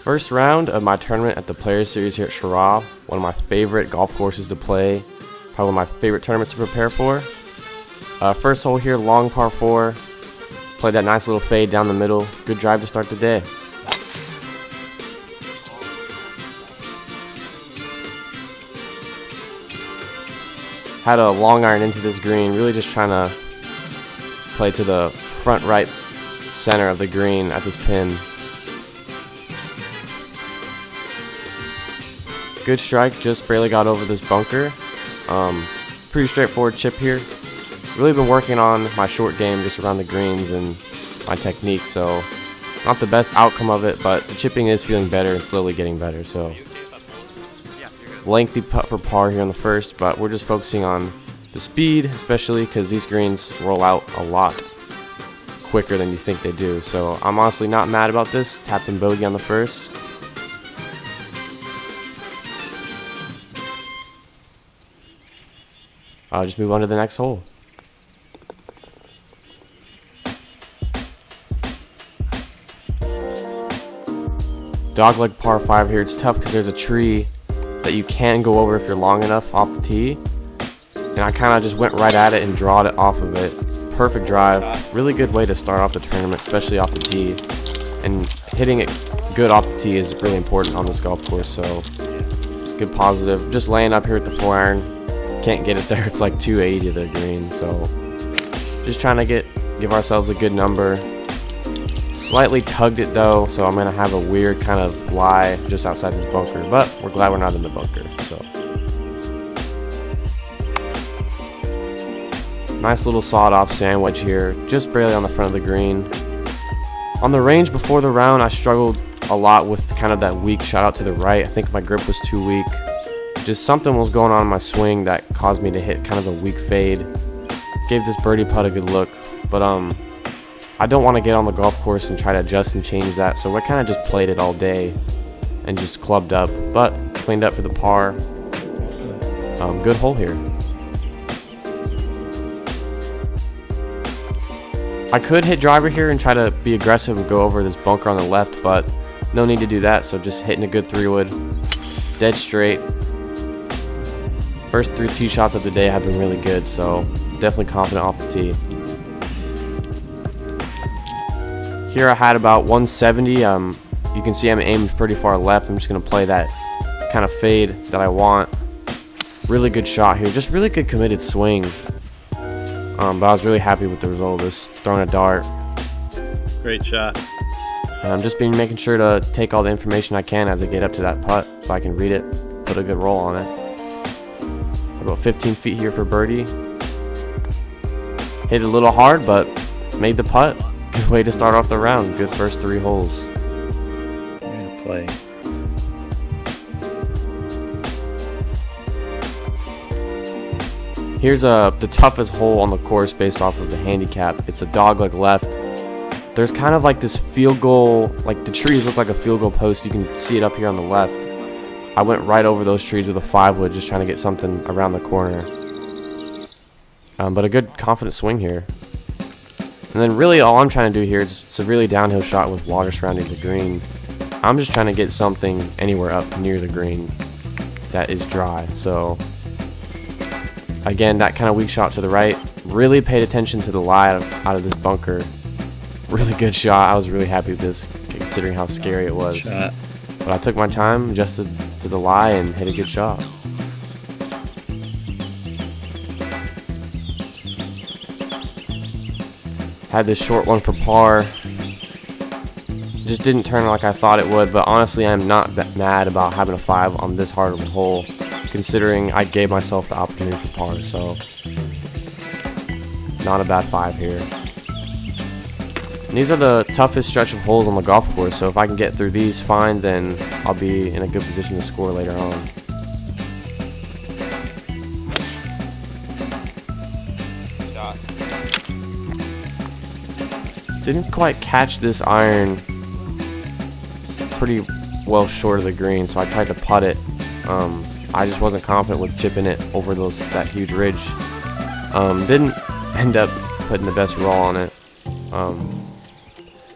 First round of my tournament at the Players Series here at Cheraw, one of my favorite golf courses to play, probably one of my favorite tournaments to prepare for. First hole here, long par 4. Played that nice little fade down the middle. Good drive to start the day. Had a long iron into this green, really just trying to play to the front right center of the green at this pin. Good strike, just barely got over this bunker. Pretty straightforward chip here. Really been working on my short game just around the greens and my technique, so not the best outcome of it, but the chipping is feeling better and slowly getting better. So lengthy putt for par here on the first, but we're just focusing on the speed, especially because these greens roll out a lot quicker than you think they do. So I'm honestly not mad about this. Tapping bogey on the first. I'll just move on to the next hole. Dogleg par 5 here. It's tough because there's a tree that you can go over if you're long enough off the tee. And I kind of just went right at it and drawed it off of it. Perfect drive. Really good way to start off the tournament, especially off the tee. And hitting it good off the tee is really important on this golf course. So good positive. Just laying up here at the 4-iron. Can't get it there. It's like 280 to the green. So just trying to give ourselves a good number. Slightly tugged it though, so I'm gonna have a weird kind of lie just outside this bunker, but we're glad we're not in the bunker. So nice little sawed-off sandwich here, just barely on the front of the green. On the range before the round, I struggled a lot with kind of that weak shot out to the right. I think my grip was too weak. Just something was going on in my swing that caused me to hit kind of a weak fade. Gave this birdie putt a good look, but I don't want to get on the golf course and try to adjust and change that, so I kind of just played it all day and just clubbed up, but cleaned up for the par. Good hole here. I could hit driver here and try to be aggressive and go over this bunker on the left, but no need to do that, so just hitting a good 3-wood, dead straight. First 3 tee shots of the day have been really good, so definitely confident off the tee. Here I had about 170. You can see I'm aimed pretty far left. I'm just going to play that kind of fade that I want. Really good shot here. Just really good committed swing. But I was really happy with the result of this. Throwing a dart. Great shot. And I'm just making sure to take all the information I can as I get up to that putt so I can read it, put a good roll on it. About 15 feet here for birdie. Hit it a little hard, but made the putt. Good way to start off the round. Good first 3 holes. Good play. Here's the toughest hole on the course based off of the handicap. It's a dogleg left. There's kind of like this field goal, like the trees look like a field goal post. You can see it up here on the left. I went right over those trees with a 5-wood, just trying to get something around the corner. But a good confident swing here. And then really all I'm trying to do here is it's a really downhill shot with water surrounding the green. I'm just trying to get something anywhere up near the green that is dry. So again, that kind of weak shot to the right. Really paid attention to the lie out of this bunker. Really good shot. I was really happy with this considering how scary it was. But I took my time, adjusted to the lie, and hit a good shot. Had this short one for par. Just didn't turn like I thought it would, but honestly I'm not that mad about having a 5 on this hard of a hole, considering I gave myself the opportunity for par, so not a bad 5 here. And these are the toughest stretch of holes on the golf course, so if I can get through these fine, then I'll be in a good position to score later on. Didn't quite catch this iron, pretty well short of the green, so I tried to putt it. I just wasn't confident with chipping it over that huge ridge. Didn't end up putting the best roll on it.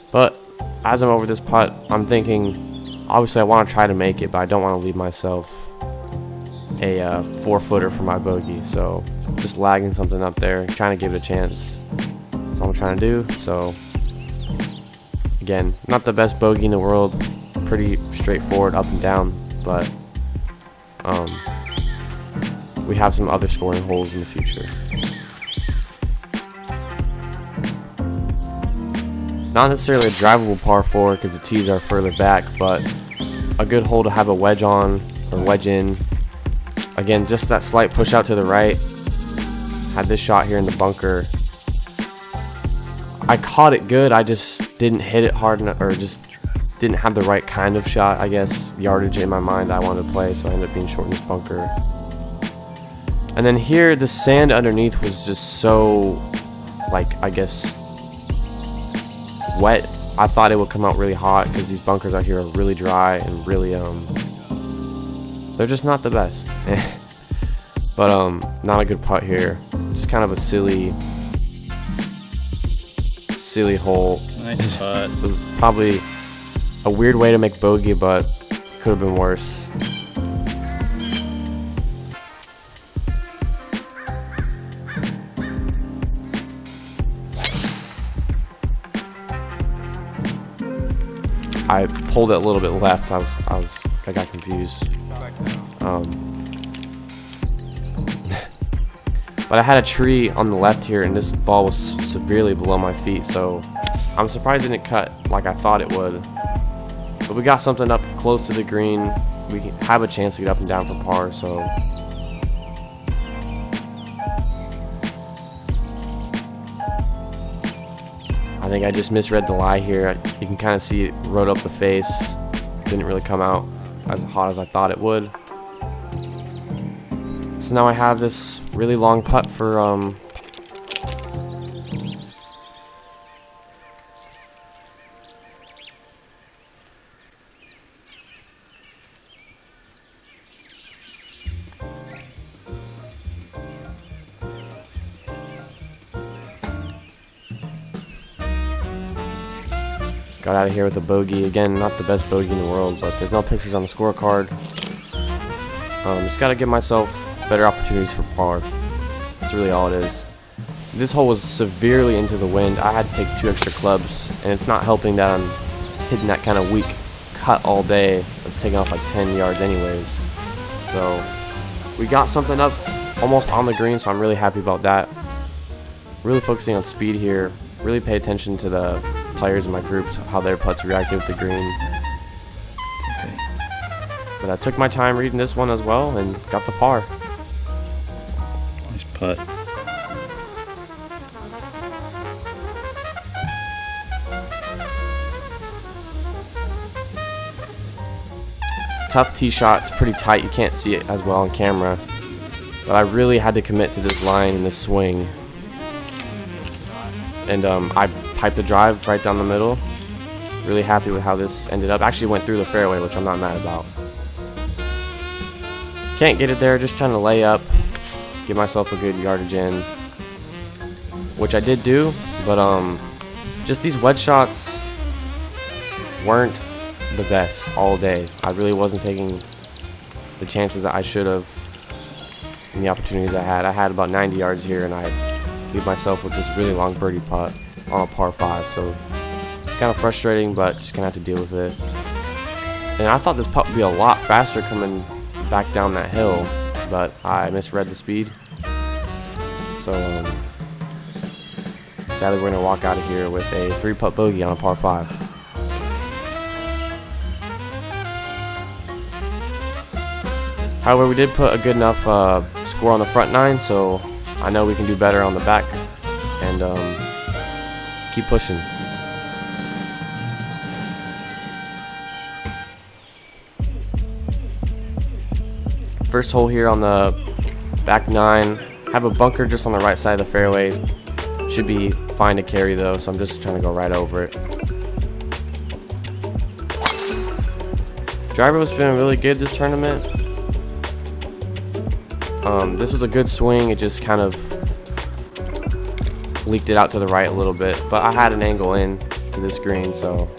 But as I'm over this putt, I'm thinking Obviously, I want to try to make it, but I don't want to leave myself a 4-footer for my bogey. So just lagging something up there, trying to give it a chance. That's all I'm trying to do. So again, not the best bogey in the world. Pretty straightforward up and down, but we have some other scoring holes in the future. Not necessarily a drivable par 4 because the tees are further back, but a good hole to have a wedge on or wedge in. Again, just that slight push out to the right. Had this shot here in the bunker. I caught it good, I just didn't hit it hard enough, or just didn't have the right kind of shot, I guess, yardage in my mind I wanted to play, so I ended up being short in this bunker. And then here, the sand underneath was just so, like, I guess, wet. I thought it would come out really hot because these bunkers out here are really dry and really they're just not the best. But not a good putt here. Just kind of a silly hole. Nice putt. It was probably a weird way to make bogey, but could have been worse. I pulled it a little bit left. I got confused. But I had a tree on the left here, and this ball was severely below my feet, so I'm surprised it didn't cut like I thought it would. But we got something up close to the green. We have a chance to get up and down for par, so I think I just misread the lie here. You can kind of see it rode up the face. Didn't really come out as hot as I thought it would. So now I have this really long putt for got out of here with a bogey. Again, not the best bogey in the world, but there's no pictures on the scorecard. Just got to give myself better opportunities for par. That's really all it is. This hole was severely into the wind. I had to take 2 extra clubs, and it's not helping that I'm hitting that kind of weak cut all day. It's taking off like 10 yards anyways. So we got something up almost on the green, so I'm really happy about that. Really focusing on speed here. Really pay attention to the players in my groups, how their putts reacted with the green. Okay. But I took my time reading this one as well and got the par. Nice putt. Tough tee shot. It's pretty tight. You can't see it as well on camera. But I really had to commit to this line and this swing. And I piped the drive right down the middle. Really happy with how this ended up. Actually went through the fairway, which I'm not mad about. Can't get it there, just trying to lay up, give myself a good yardage in, which I did do, but just these wedge shots weren't the best all day. I really wasn't taking the chances that I should have and the opportunities I had. I had about 90 yards here, and I leave myself with this really long birdie putt on a par 5, so kind of frustrating, but just gonna have to deal with it. And I thought this putt would be a lot faster coming back down that hill, but I misread the speed. So sadly we're gonna walk out of here with a 3-putt bogey on a par 5. However, we did put a good enough score on the front 9, so I know we can do better on the back, and keep pushing. First hole here on the back 9. Have a bunker just on the right side of the fairway. Should be fine to carry though, so I'm just trying to go right over it. Driver was feeling really good this tournament. This was a good swing. It just kind of leaked it out to the right a little bit, but I had an angle in to this green, so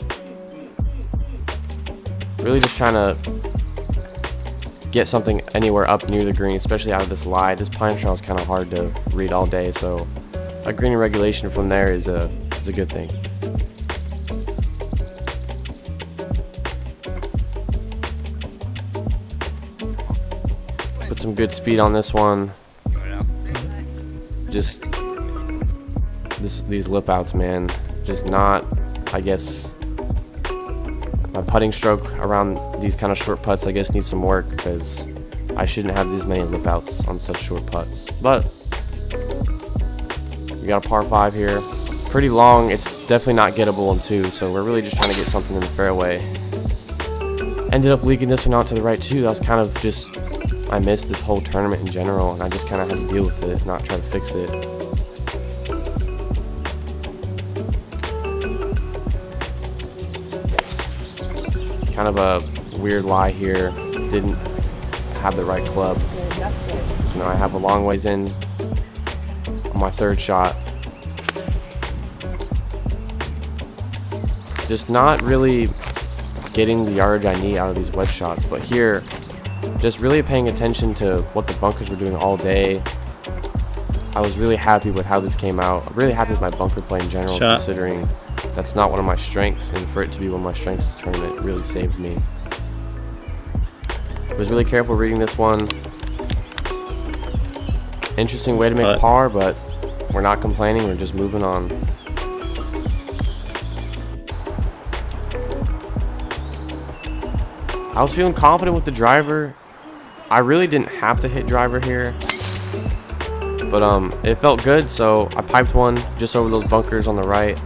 Really just trying to get something anywhere up near the green, especially out of this lie. This pine straw is kind of hard to read all day, so a green regulation from there is a good thing. Put some good speed on this one. Just these lip outs, man. Just not, I guess, my putting stroke around these kind of short putts, I guess, needs some work, because I shouldn't have these many lip outs on such short putts. But we got a par 5 here. Pretty long. It's definitely not gettable in 2, so we're really just trying to get something in the fairway. Ended up leaking this one out to the right too. That was kind of just, I missed this whole tournament in general, and I just kind of had to deal with it, not try to fix it. Kind of a weird lie here. Didn't have the right club. So now I have a long ways in on my third shot. Just not really getting the yardage I need out of these wedge shots, but here, just really paying attention to what the bunkers were doing all day. I was really happy with how this came out. I'm really happy with my bunker play in general, considering that's not one of my strengths, and for it to be one of my strengths this tournament really saved me. I was really careful reading this one. Interesting way to make par, but we're not complaining, we're just moving on. I was feeling confident with the driver. I really didn't have to hit driver here, but it felt good, so I piped one just over those bunkers on the right.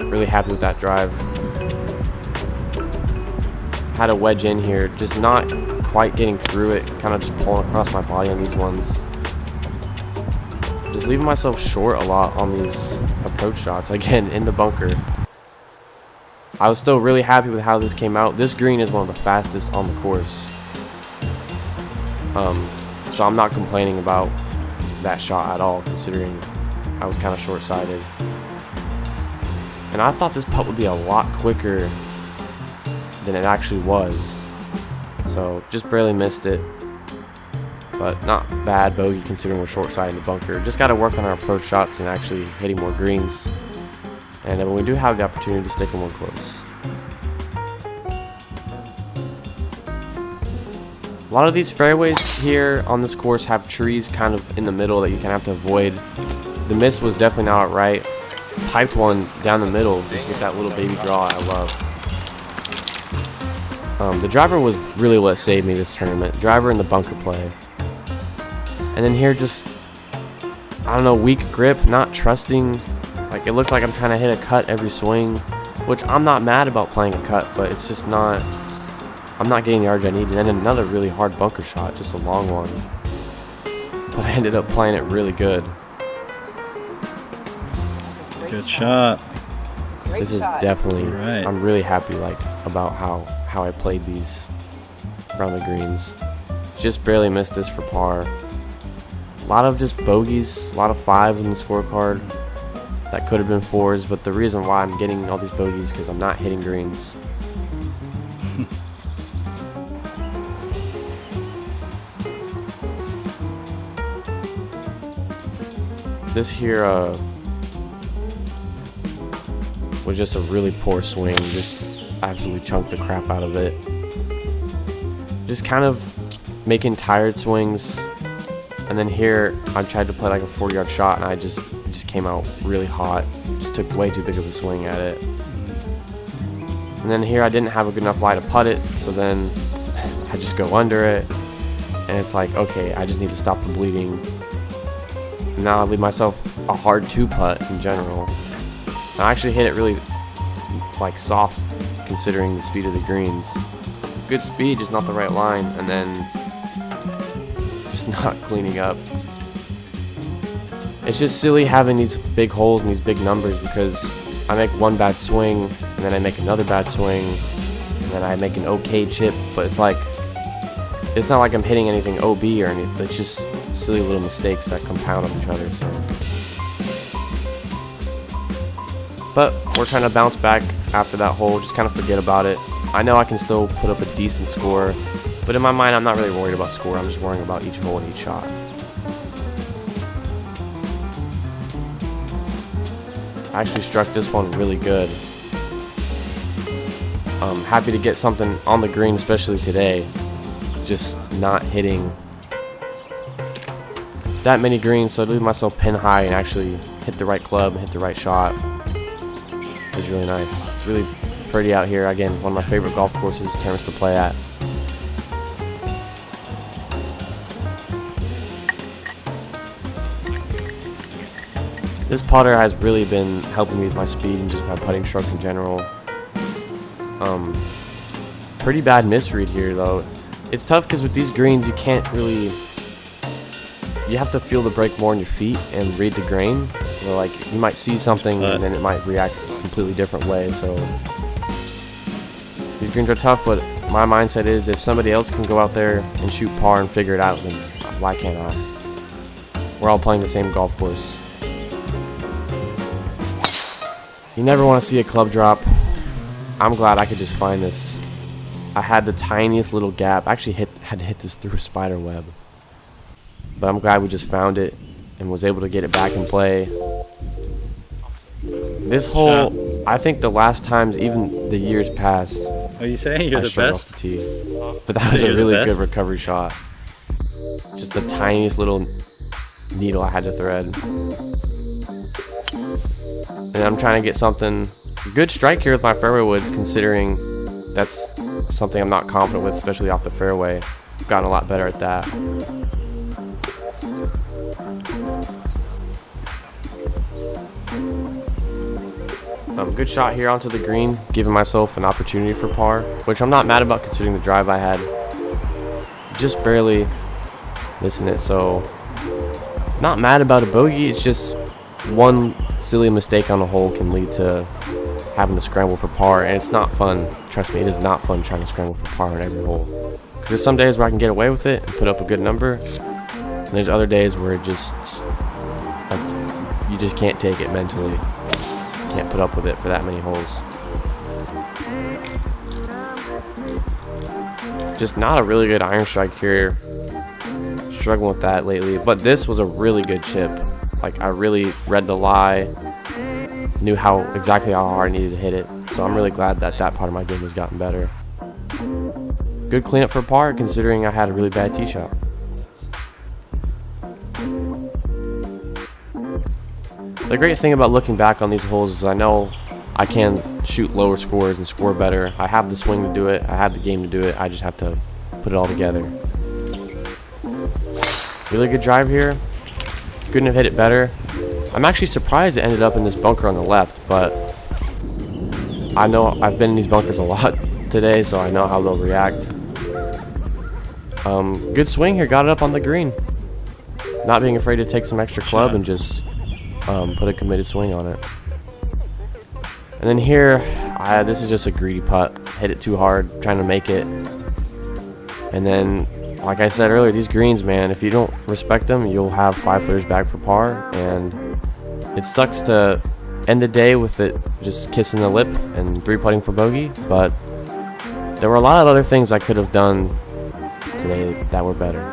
Really happy with that drive. Had a wedge in here, just not quite getting through it, kind of just pulling across my body on these ones. Just leaving myself short a lot on these approach shots, again, in the bunker. I was still really happy with how this came out. This green is one of the fastest on the course. So I'm not complaining about that shot at all, considering I was kind of short-sighted. And I thought this putt would be a lot quicker than it actually was. So just barely missed it. But not bad bogey considering we're short-sighted in the bunker. Just got to work on our approach shots and actually hitting more greens. And when we do have the opportunity, sticking one close. A lot of these fairways here on this course have trees kind of in the middle that you kind of have to avoid. The miss was definitely not right. Piped one down the middle just with that little baby draw I love. The driver was really what saved me this tournament. Driver and the bunker play. And then here just, I don't know, weak grip, not trusting. Like, it looks like I'm trying to hit a cut every swing, which I'm not mad about playing a cut, but it's just not, I'm not getting the yardage I need. And then another really hard bunker shot, just a long one. But I ended up playing it really good. Good shot. This is definitely, right. I'm really happy about how I played these around the greens. Just barely missed this for par. A lot of just bogeys, a lot of 5s in the scorecard. That could have been 4s, but the reason why I'm getting all these bogeys is because I'm not hitting greens. This here was just a really poor swing. Just absolutely chunked the crap out of it. Just kind of making tired swings. And then here I tried to play like a 40-yard shot, and I just came out really hot. Just took way too big of a swing at it. And then here I didn't have a good enough lie to putt it, so then I just go under it. And it's like, okay, I just need to stop the bleeding. Now I leave myself a hard 2-putt in general. I actually hit it really like soft considering the speed of the greens. Good speed, just not the right line, and then just not cleaning up. It's just silly having these big holes and these big numbers, because I make one bad swing and then I make another bad swing and then I make an okay chip, but it's like, it's not like I'm hitting anything OB or anything. It's just silly little mistakes that compound on each other. So. But we're trying to bounce back after that hole, just kind of forget about it. I know I can still put up a decent score, but in my mind, I'm not really worried about score. I'm just worrying about each hole and each shot. I actually struck this one really good. I'm happy to get something on the green, especially today. Just not hitting that many greens, so to leave myself pin high and actually hit the right club and hit the right shot is really nice. It's really pretty out here. Again, one of my favorite golf courses, Terrace to play at. This putter has really been helping me with my speed and just my putting stroke in general. Pretty bad misread here though. It's tough because with these greens you can't really, you have to feel the break more in your feet and read the grain. So like you might see something and then it might react a completely different way. So these greens are tough, but my mindset is if somebody else can go out there and shoot par and figure it out, then why can't I? We're all playing the same golf course. You never want to see a club drop. I'm glad I could just find this. I had the tiniest little gap. I actually had to hit this through a spider web. But I'm glad we just found it and was able to get it back in play. This hole, I think the last times, even the years past, Are you saying you're I the struggled best? off the tee. But that was a You're the really best? good recovery shot. Just the tiniest little needle I had to thread. And I'm trying to get something good strike here with my fairway woods, considering that's something I'm not confident with, especially off the fairway. I've gotten a lot better at that. Good shot here onto the green, giving myself an opportunity for par, which I'm not mad about considering the drive I had. Just barely missing it, so not mad about a bogey. It's just one silly mistake on a hole can lead to having to scramble for par, and it's not fun. Trust me, it is not fun trying to scramble for par on every hole. Because there's some days where I can get away with it and put up a good number, and there's other days where it just, like, you just can't take it mentally. Can't put up with it for that many holes. Just not a really good iron strike here. Struggling with that lately, but this was a really good chip. Like, I really read the lie, knew exactly how hard I needed to hit it. So I'm really glad that that part of my game has gotten better. Good cleanup for par, considering I had a really bad tee shot. The great thing about looking back on these holes is I know I can shoot lower scores and score better. I have the swing to do it. I have the game to do it. I just have to put it all together. Really good drive here. Couldn't have hit it better. I'm actually surprised it ended up in this bunker on the left, but I know I've been in these bunkers a lot today, so I know how they'll react. Good swing here. Got it up on the green. Not being afraid to take some extra club and just put a committed swing on it. And then here, this is just a greedy putt. Hit it too hard, trying to make it. And then, like I said earlier, these greens, man, if you don't respect them, you'll have 5-footers back for par. And it sucks to end the day with it just kissing the lip and 3-putting for bogey. But there were a lot of other things I could have done today that were better.